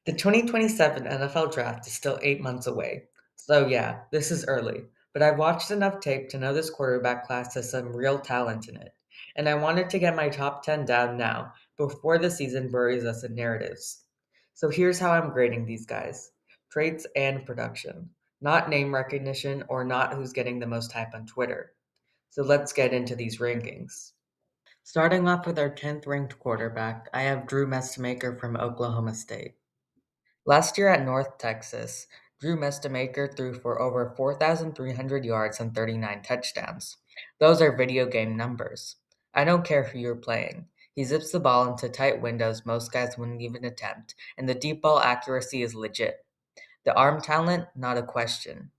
The 2027 NFL Draft is still 8 months away. So, yeah, this is early. But I've watched enough tape to know this quarterback class has some real talent in it. And I wanted to get my top 10 down now, before the season buries us in narratives. So, here's how I'm grading these guys: traits and production, not name recognition or not who's getting the most hype on Twitter. So, let's get into these rankings. Starting off with our 10th ranked quarterback, I have Drew Mestamaker from Oklahoma State. Last year at North Texas, Drew Mestamaker threw for over 4,300 yards and 39 touchdowns. Those are video game numbers. I don't care who you're playing. He zips the ball into tight windows most guys wouldn't even attempt, and the deep ball accuracy is legit. The arm talent, not a question.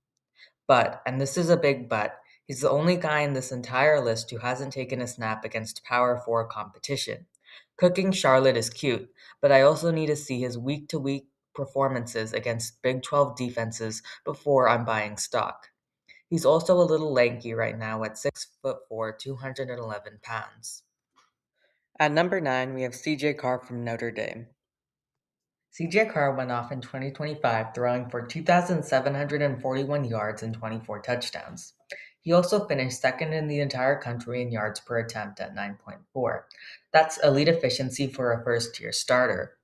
But, and this is a big but, he's the only guy in this entire list who hasn't taken a snap against Power 4 competition. Cooking Charlotte is cute, but I also need to see his week to week performances against Big 12 defenses before I'm buying stock. He's also a little lanky right now at 6'4", 211 pounds. At number 9, we have CJ Carr from Notre Dame. CJ Carr went off in 2025, throwing for 2,741 yards and 24 touchdowns. He also finished second in the entire country in yards per attempt at 9.4. That's elite efficiency for a first year starter.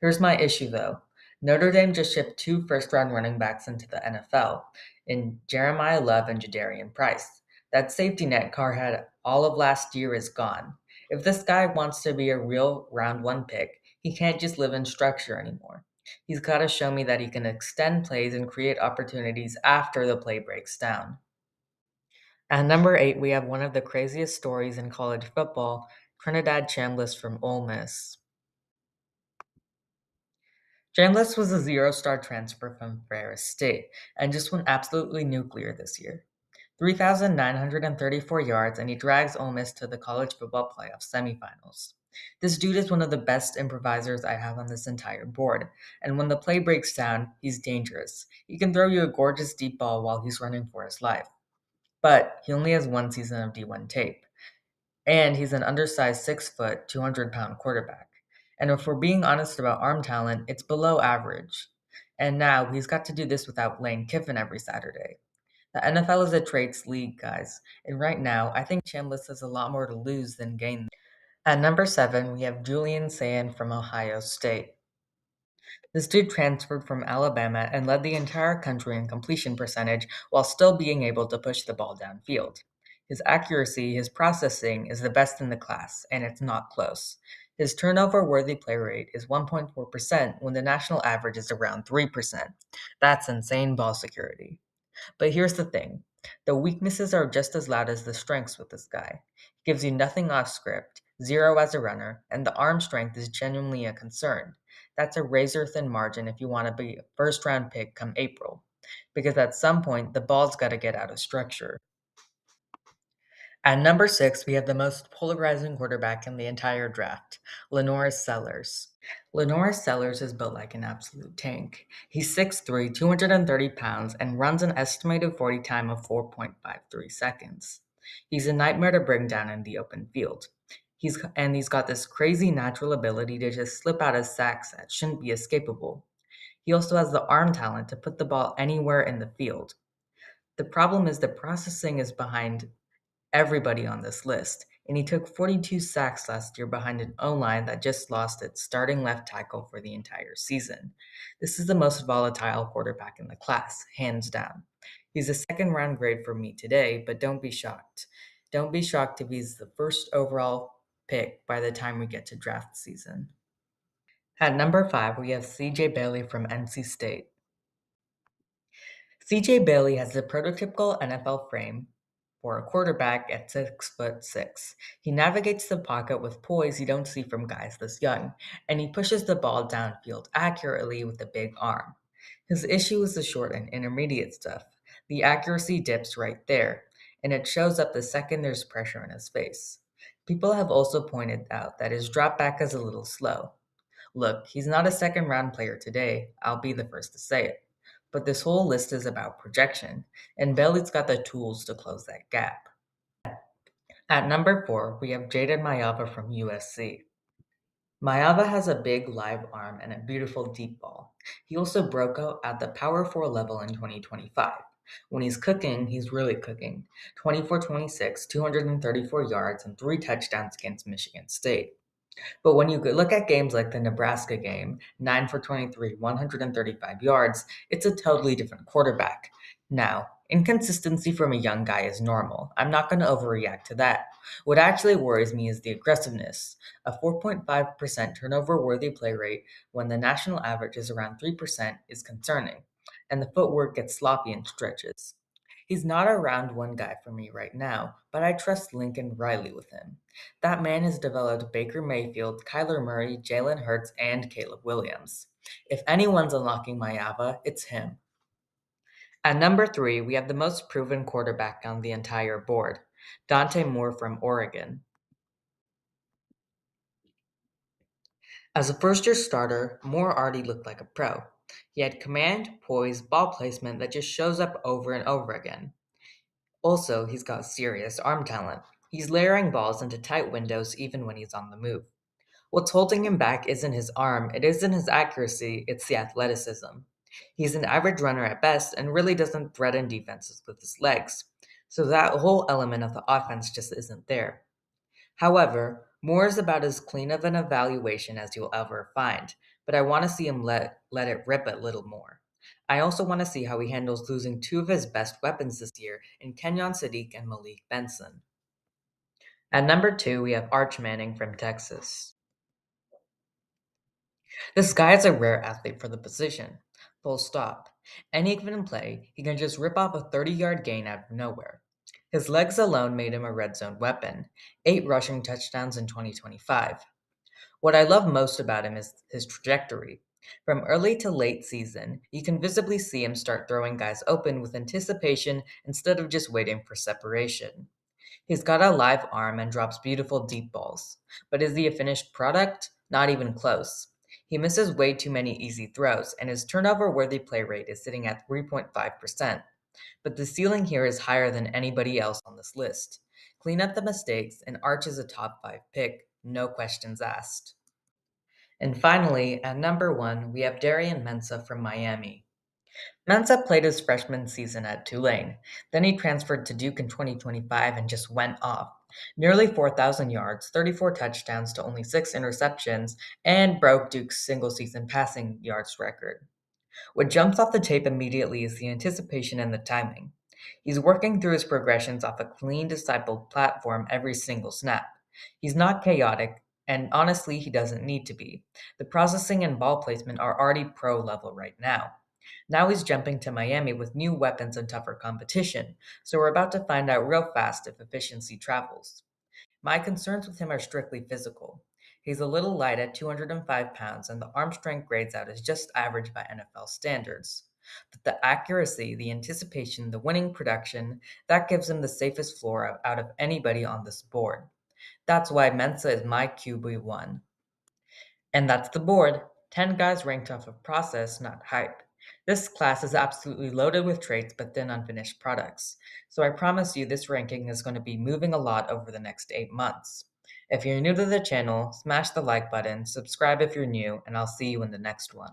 Here's my issue though. Notre Dame just shipped two first round running backs into the NFL, in Jeremiah Love and Jadarian Price. That safety net Carr had all of last year is gone. If this guy wants to be a real round one pick, he can't just live in structure anymore. He's got to show me that he can extend plays and create opportunities after the play breaks down. At number 8, we have one of the craziest stories in college football, Trinidad Chambliss from Ole Miss. Chambliss was a zero-star transfer from Ferris State and just went absolutely nuclear this year. 3,934 yards, and he drags Ole Miss to the college football playoff semifinals. This dude is one of the best improvisers I have on this entire board, and when the play breaks down, he's dangerous. He can throw you a gorgeous deep ball while he's running for his life. But he only has one season of D1 tape, and he's an undersized 6 foot, 200-pound quarterback. And if we're being honest about arm talent, it's below average. And now he's got to do this without Lane Kiffin every Saturday. The NFL is a traits league, guys, and right now, I think Chambliss has a lot more to lose than gain. At number 7, we have Julian Sayin from Ohio State. This dude transferred from Alabama and led the entire country in completion percentage while still being able to push the ball downfield. His accuracy, his processing is the best in the class, and it's not close. His turnover worthy play rate is 1.4% when the national average is around 3%. That's insane ball security. But here's the thing: the weaknesses are just as loud as the strengths with this guy. He gives you nothing off script, zero as a runner, and the arm strength is genuinely a concern. That's a razor thin margin if you want to be a first round pick come April, because at some point the ball's got to get out of structure. At number 6, we have the most polarizing quarterback in the entire draft, Lenore Sellers. Lenore Sellers is built like an absolute tank. He's 6'3", 230 pounds, and runs an estimated 40 time of 4.53 seconds. He's a nightmare to bring down in the open field. He's got this crazy natural ability to just slip out of sacks that shouldn't be escapable. He also has the arm talent to put the ball anywhere in the field. The problem is the processing is behind everybody on this list, and he took 42 sacks last year behind an O-line that just lost its starting left tackle for the entire season. This is the most volatile quarterback in the class, hands down. He's a second round grade for me today, but don't be shocked. Don't be shocked if he's the first overall pick by the time we get to draft season. At number 5, we have CJ Bailey from NC State. CJ Bailey has the prototypical NFL frame for a quarterback at 6'6". He navigates the pocket with poise you don't see from guys this young, and he pushes the ball downfield accurately with a big arm. His issue is the short and intermediate stuff. The accuracy dips right there, and it shows up the second there's pressure in his face. People have also pointed out that his drop back is a little slow. Look, he's not a second round player today, I'll be the first to say it. But this whole list is about projection, and Bailey's got the tools to close that gap. At number 4, we have Jaden Mayava from USC. Mayava has a big live arm and a beautiful deep ball. He also broke out at the Power 4 level in 2025. When he's cooking, he's really cooking. 24-26, 234 yards, and 3 touchdowns against Michigan State. But when you look at games like the Nebraska game, 9 for 23, 135 yards, it's a totally different quarterback. Now, inconsistency from a young guy is normal. I'm not going to overreact to that. What actually worries me is the aggressiveness. A 4.5% turnover worthy play rate when the national average is around 3% is concerning, and the footwork gets sloppy in stretches. He's not a round one guy for me right now, but I trust Lincoln Riley with him. That man has developed Baker Mayfield, Kyler Murray, Jalen Hurts, and Caleb Williams. If anyone's unlocking my Ava, it's him. At number 3, we have the most proven quarterback on the entire board, Dante Moore from Oregon. As a first year starter, Moore already looked like a pro. He had command, poise, ball placement that just shows up over and over again. Also, he's got serious arm talent. He's layering balls into tight windows even when he's on the move. What's holding him back isn't his arm, it isn't his accuracy, it's the athleticism. He's an average runner at best and really doesn't threaten defenses with his legs. So that whole element of the offense just isn't there. However, Moore is about as clean of an evaluation as you'll ever find, but I want to see him let it rip a little more. I also want to see how he handles losing 2 of his best weapons this year in Kenyon Sadiq and Malik Benson. At number 2, we have Arch Manning from Texas. This guy is a rare athlete for the position. Full stop. Any given play, he can just rip off a 30-yard gain out of nowhere. His legs alone made him a red zone weapon, 8 rushing touchdowns in 2025. What I love most about him is his trajectory. From early to late season, you can visibly see him start throwing guys open with anticipation instead of just waiting for separation. He's got a live arm and drops beautiful deep balls. But is he a finished product? Not even close. He misses way too many easy throws, and his turnover worthy play rate is sitting at 3.5%. But the ceiling here is higher than anybody else on this list. Clean up the mistakes, and Arch is a top 5 pick, no questions asked. And finally, at number 1, we have Darian Mensah from Miami. Mensah played his freshman season at Tulane. Then he transferred to Duke in 2025 and just went off. Nearly 4,000 yards, 34 touchdowns to only 6 interceptions, and broke Duke's single season passing yards record. What jumps off the tape immediately is the anticipation and the timing. He's working through his progressions off a clean, discipled platform every single snap. He's not chaotic, and honestly, he doesn't need to be. The processing and ball placement are already pro level right now. Now he's jumping to Miami with new weapons and tougher competition, so we're about to find out real fast if efficiency travels. My concerns with him are strictly physical. He's a little light at 205 pounds, and the arm strength grades out as just average by NFL standards. But the accuracy, the anticipation, the winning production, that gives him the safest floor out of anybody on this board. That's why Mensa is my QB1. And that's the board. 10 guys ranked off of process, not hype. This class is absolutely loaded with traits but then unfinished products. So I promise you this ranking is going to be moving a lot over the next 8 months. If you're new to the channel, smash the like button, subscribe if you're new, and I'll see you in the next one.